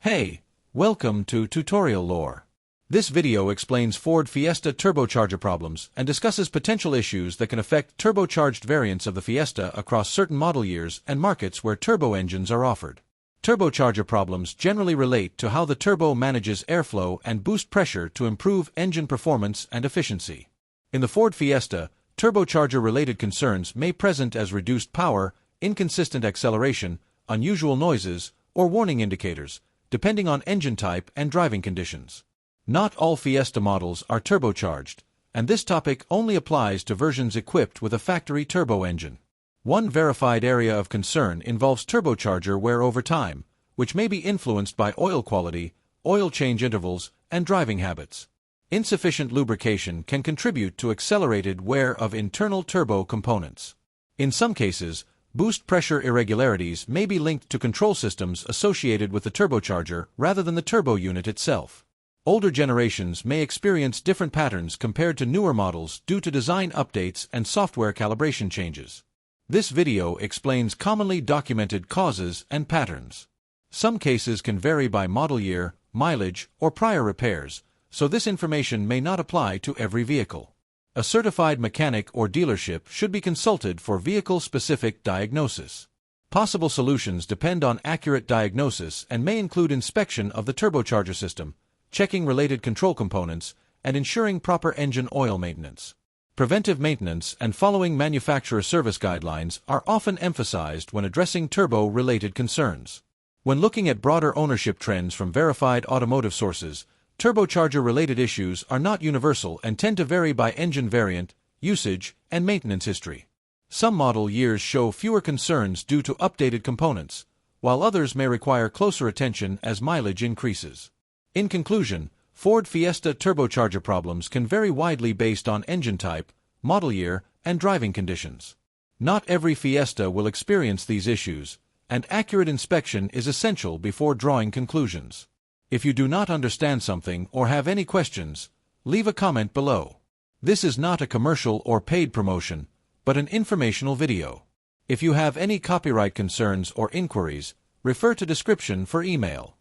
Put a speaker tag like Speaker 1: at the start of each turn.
Speaker 1: Hey, welcome to Tutorial Lore. This video explains Ford Fiesta turbocharger problems and discusses potential issues that can affect turbocharged variants of the Fiesta across certain model years and markets where turbo engines are offered. Turbocharger problems generally relate to how the turbo manages airflow and boost pressure to improve engine performance and efficiency. In the Ford Fiesta, turbocharger-related concerns may present as reduced power, inconsistent acceleration, unusual noises, or warning indicators, depending on engine type and driving conditions. Not all Fiesta models are turbocharged, and this topic only applies to versions equipped with a factory turbo engine. One verified area of concern involves turbocharger wear over time, which may be influenced by oil quality, oil change intervals, and driving habits. Insufficient lubrication can contribute to accelerated wear of internal turbo components. In some cases, boost pressure irregularities may be linked to control systems associated with the turbocharger rather than the turbo unit itself. Older generations may experience different patterns compared to newer models due to design updates and software calibration changes. This video explains commonly documented causes and patterns. Some cases can vary by model year, mileage, or prior repairs, so this information may not apply to every vehicle. A certified mechanic or dealership should be consulted for vehicle-specific diagnosis. Possible solutions depend on accurate diagnosis and may include inspection of the turbocharger system, checking related control components, and ensuring proper engine oil maintenance. Preventive maintenance and following manufacturer service guidelines are often emphasized when addressing turbo-related concerns. When looking at broader ownership trends from verified automotive sources, turbocharger-related issues are not universal and tend to vary by engine variant, usage, and maintenance history. Some model years show fewer concerns due to updated components, while others may require closer attention as mileage increases. In conclusion, Ford Fiesta turbocharger problems can vary widely based on engine type, model year, and driving conditions. Not every Fiesta will experience these issues, and accurate inspection is essential before drawing conclusions. If you do not understand something or have any questions, leave a comment below. This is not a commercial or paid promotion, but an informational video. If you have any copyright concerns or inquiries, refer to description for email.